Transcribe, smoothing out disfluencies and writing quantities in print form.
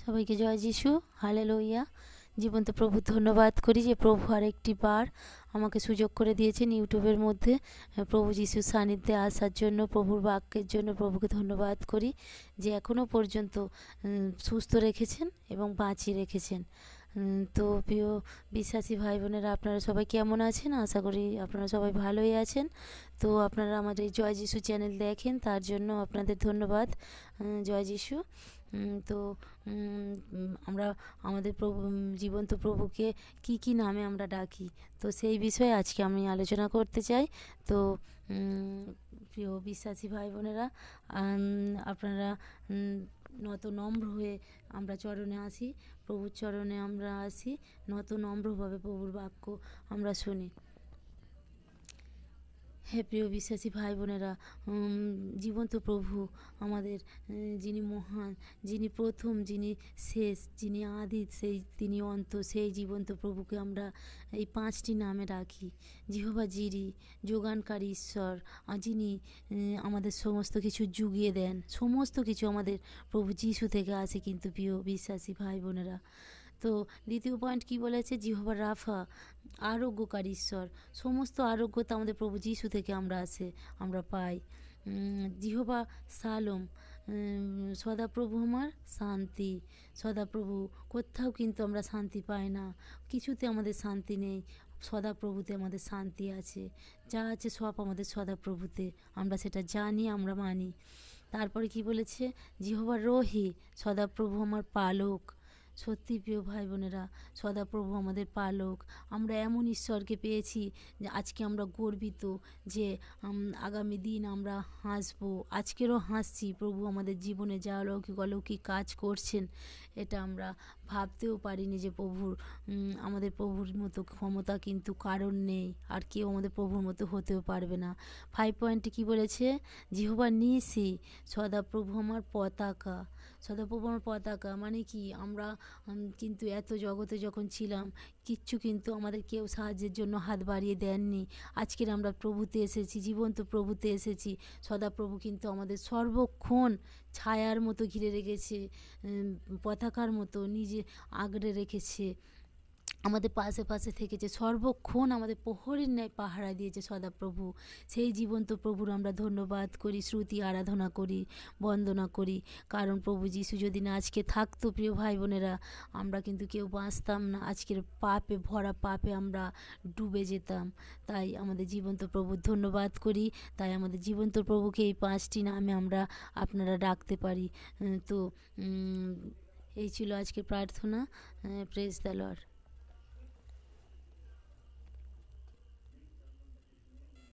সবাইকে জয় যিশু, হালেলুয়া। জীবন্ত প্রভু ধন্যবাদ করি যে প্রভু আরেকটি বার আমাকে সুযোগ করে দিয়েছেন ইউটিউবের মধ্যে প্রভু যিশুর সান্নিধ্যে আসার জন্য, প্রভুর বাক্যের জন্য প্রভুকে ধন্যবাদ করি যে এখনও পর্যন্ত সুস্থ রেখেছেন এবং বাঁচিয়ে রেখেছেন। তো প্রিয় বিশ্বাসী ভাই বোনেরা, আপনারা সবাই কেমন আছেন? আশা করি আপনারা সবাই ভালোই আছেন। তো আপনারা আমাদের এই জয় যিশু চ্যানেল দেখেন, তার জন্য আপনাদের ধন্যবাদ। জয় যিশু। তো আমরা আমাদের প্রভু, জীবন্ত প্রভুকে কি কি নামে আমরা ডাকি, তো সেই বিষয়ে আজকে আমি আলোচনা করতে চাই। তো প্রিয় বিশ্বাসী ভাই বোনেরা, আপনারা নত নম্র হয়ে আমরা চরণে আসি, প্রভুর চরণে আমরা আসি, নত নম্রভাবে প্রভুর বাক্য আমরা শুনি। হে প্রিয় বিশ্বাসী ভাই বোনেরা, জীবন্ত প্রভু আমাদের, যিনি মহান, যিনি প্রথম, যিনি শেষ, যিনি আদি, তিনি অন্ত, সেই জীবন্ত প্রভুকে আমরা এই 5টি নামে ডাকি। জিহোবা জিরি, যোগানকারী ঈশ্বর, যিনি আমাদের সমস্ত কিছু জুগিয়ে দেন। সমস্ত কিছু আমাদের প্রভু যিশু থেকে আসে কিন্তু প্রিয় বিশ্বাসী ভাই বোনেরা। তো দ্বিতীয় পয়েন্ট কি বলেছে? জিহোবা রাফা, আরোগ্যকারী ঈশ্বর। সমস্ত আরোগ্যতা আমাদের প্রভু যিশু থেকে আমরা পাই। জিহোবা শালোম, সদাপ্রভু আমার শান্তি। সদাপ্রভু, কোথাও কিন্তু আমরা শান্তি পাই না, কিছুতে আমাদের শান্তি নেই, সদাপ্রভুতে আমাদের শান্তি আছে। যা আছে সব আমাদের সদাপ্রভুতে, আমরা সেটা জানি, আমরা মানি। তারপরে কি বলেছে? জিহোবা রোহি, সদাপ্রভু আমার পালক। সত্যি প্রিয় ভাই বোনেরা, সদাপ্রভু আমাদের পালক। আমরা এমন ঈশ্বরকে পেয়েছি যে আজকে আমরা গর্বিত যে আগামী দিন আমরা হাসবো। আজকেরও হাসছি। প্রভু আমাদের জীবনে যা অলৌকিক কাজ করছেন, এটা আমরা ভাবতেও পারিনি যে আমাদের প্রভুর মতো ক্ষমতা কিন্তু কারণ নেই, আর কেউ আমাদের প্রভুর মতো হতেও পারবে না। 5 পয়েন্টে কী বলেছে? জিহোবা নিসি, সদাপ্রভু আমার পতাকা। সদাপ্রভু আমার পতাকা মানে কি? আমরা কিন্তু এত জগতে যখন ছিলাম, কিচ্ছু কিন্তু আমাদের কেউ সাহায্যের জন্য হাত বাড়িয়ে দেননি। আজকের আমরা প্রভুতে এসেছি, জীবন্ত প্রভুতে এসেছি। সদাপ্রভু কিন্তু আমাদের সর্বক্ষণ ছায়ার মতো ঘিরে রেখেছে, পতাকার মতো নিজে আগলে রেখেছে, আমাদের পাশে পাশে থেকেছে, সর্বক্ষণ আমাদের প্রহরীর ন্যায় পাহারা দিয়েছে সদাপ্রভু। সেই জীবন্ত প্রভুর আমরা ধন্যবাদ করি, শ্রুতি আরাধনা করি, বন্দনা করি। কারণ প্রভু যিশু যদি না আজকে থাকতো প্রিয় ভাই বোনেরা, আমরা কিন্তু কেউ বাঁচতাম না। আজকের পাপে আমরা ডুবে যেতাম। তাই আমাদের জীবন্ত প্রভুর ধন্যবাদ করি। তাই আমাদের জীবন্ত প্রভুকে এই 5টি নামে আপনারা ডাকতে পারি। তো এই ছিল আজকের প্রার্থনা। Praise the Lord.